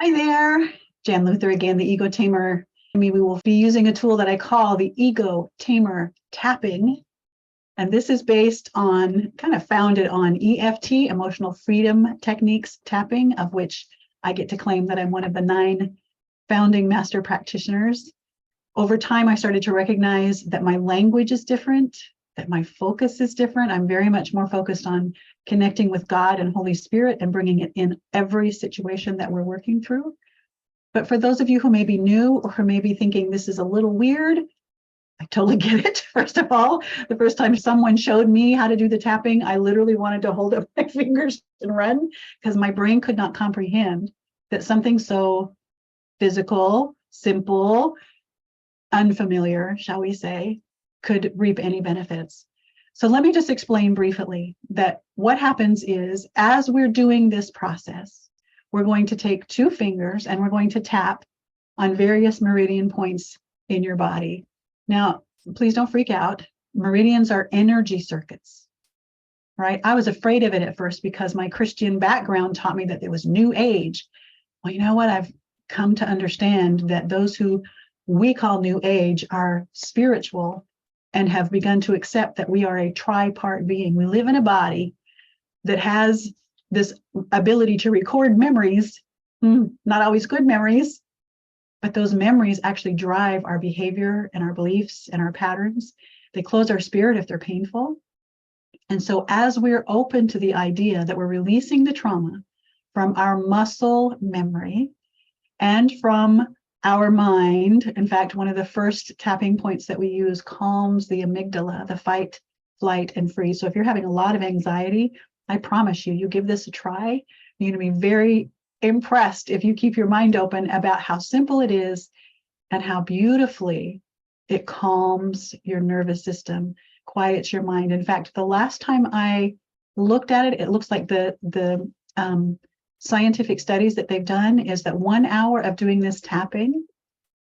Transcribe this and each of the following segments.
Hi there, Jan Luther again, the Ego Tamer. We will be using a tool that I call the Ego Tamer tapping. And this is based on, kind of founded on EFT, Emotional Freedom Techniques tapping, of which I get to claim that I'm one of the 9 founding master practitioners. Over time, I started to recognize that my language is different, that my focus is different. I'm very much more focused on connecting with God and Holy Spirit and bringing it in every situation that we're working through. But for those of you who may be new or who may be thinking this is a little weird, I totally get it. First of all, the first time someone showed me how to do the tapping, I literally wanted to hold up my fingers and run because my brain could not comprehend that something so physical, simple, unfamiliar, shall we say, could reap any benefits. So let me just explain briefly that what happens is, as we're doing this process, we're going to take 2 fingers and we're going to tap on various meridian points in your body. Now, please don't freak out. Meridians are energy circuits, right? I was afraid of it at first because my Christian background taught me that it was New Age. Well, you know what? I've come to understand that those who we call New Age are spiritual and have begun to accept that we are a tripart being. We live in a body that has this ability to record memories, not always good memories, but those memories actually drive our behavior and our beliefs and our patterns. They close our spirit if they're painful. And so as we're open to the idea that we're releasing the trauma from our muscle memory and from our mind, in fact, one of the first tapping points that we use calms the amygdala, the fight, flight, and freeze. So if you're having a lot of anxiety, I promise you, you give this a try, you're going to be very impressed if you keep your mind open about how simple it is and how beautifully it calms your nervous system, quiets your mind. In fact, the last time I looked at it, it looks like the scientific studies that they've done is that 1 hour of doing this tapping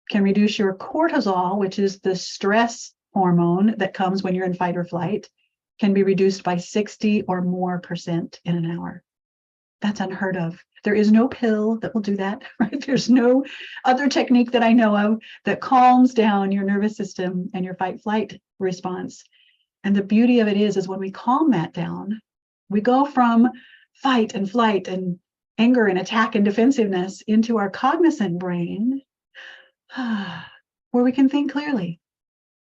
can reduce your cortisol, which is the stress hormone that comes when you're in fight or flight, can be reduced by 60 or more % in an hour. That's unheard of. There is no pill that will do that, right? There's no other technique that I know of that calms down your nervous system and your fight-flight response. And the beauty of it is when we calm that down, we go from fight and flight and anger and attack and defensiveness into our cognizant brain, where we can think clearly.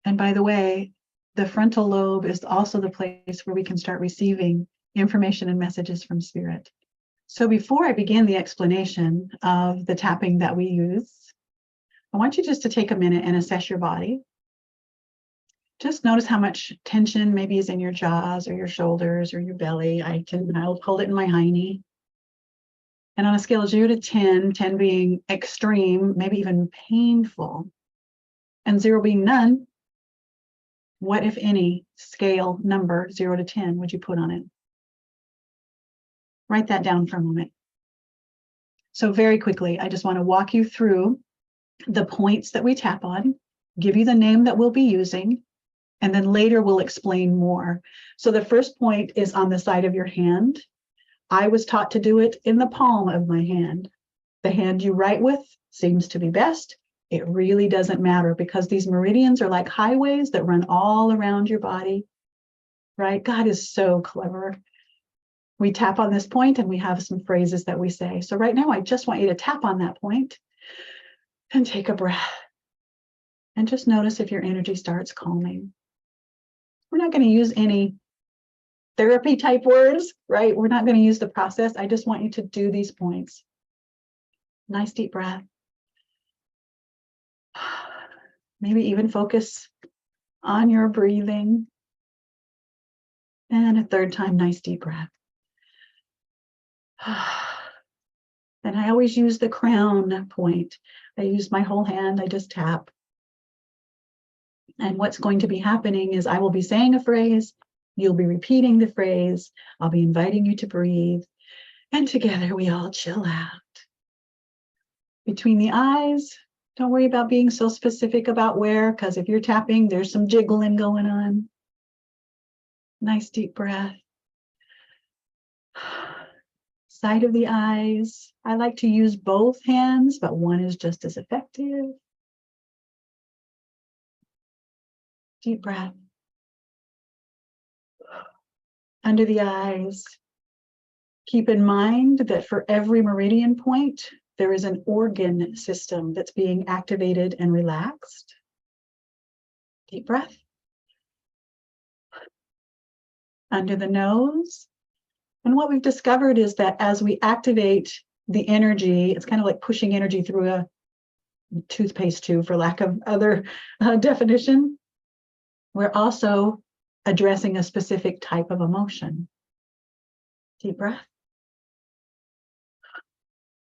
And by the way, the frontal lobe is also the place where we can start receiving information and messages from spirit. So before I begin the explanation of the tapping that we use, I want you just to take a minute and assess your body. Just notice how much tension maybe is in your jaws or your shoulders or your belly. I'll hold it in my hiney. And on a scale of 0 to 10, 10 being extreme, maybe even painful, and 0 being none, what, if any, scale number 0 to 10 would you put on it? Write that down for a moment. So very quickly, I just want to walk you through the points that we tap on, give you the name that we'll be using, and then later we'll explain more. So the first point is on the side of your hand. I was taught to do it in the palm of my hand. The hand you write with seems to be best. It really doesn't matter because these meridians are like highways that run all around your body, right? God is so clever. We tap on this point and we have some phrases that we say. So right now, I just want you to tap on that point and take a breath. And just notice if your energy starts calming. We're not going to use any therapy type words, right? We're not going to use the process. I just want you to do these points. Nice deep breath. Maybe even focus on your breathing. And a third time, nice deep breath. And I always use the crown point. I use my whole hand, I just tap. And what's going to be happening is I will be saying a phrase, you'll be repeating the phrase, I'll be inviting you to breathe, and together we all chill out. Between the eyes, don't worry about being so specific about where, because if you're tapping, there's some jiggling going on. Nice deep breath. side of the eyes. I like to use both hands, but one is just as effective. Deep breath. Under the eyes. Keep in mind that for every meridian point, there is an organ system that's being activated and relaxed. Deep breath. Under the nose. And what we've discovered is that as we activate the energy, it's kind of like pushing energy through a toothpaste tube, for lack of other definition. We're also addressing a specific type of emotion. Deep breath.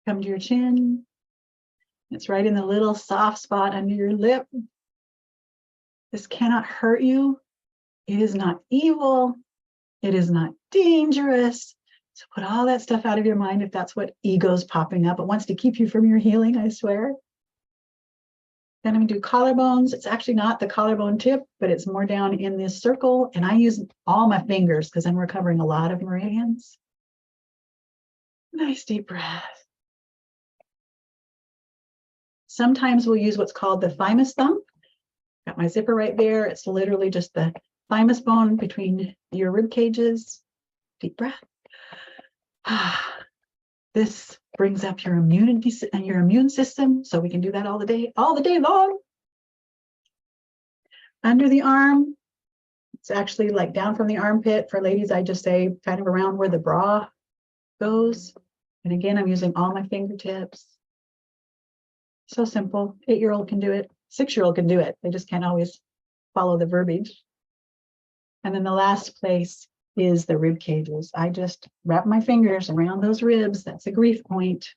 Come to your chin. It's right in the little soft spot under your lip. This cannot hurt you. It is not evil. It is not dangerous. So put all that stuff out of your mind if that's what ego's popping up. It wants to keep you from your healing, I swear. Then I'm going to do collarbones. It's actually not the collarbone tip, but it's more down in this circle. And I use all my fingers because I'm recovering a lot of meridians. Nice deep breath. Sometimes we'll use what's called the thymus thumb. Got my zipper right there. It's literally just the thymus bone between your rib cages. Deep breath. This brings up your immunity and your immune system, so we can do that all the day long. Under the arm, it's actually like down from the armpit. For ladies, I just say kind of around where the bra goes. And again, I'm using all my fingertips. So simple. 8-year-old can do it. 6-year-old can do it. They just can't always follow the verbiage. And then the last place is the rib cages. I just wrap my fingers around those ribs. That's a grief point.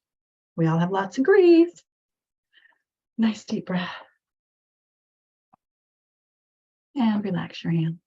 We all have lots of grief. Nice deep breath. And relax your hands.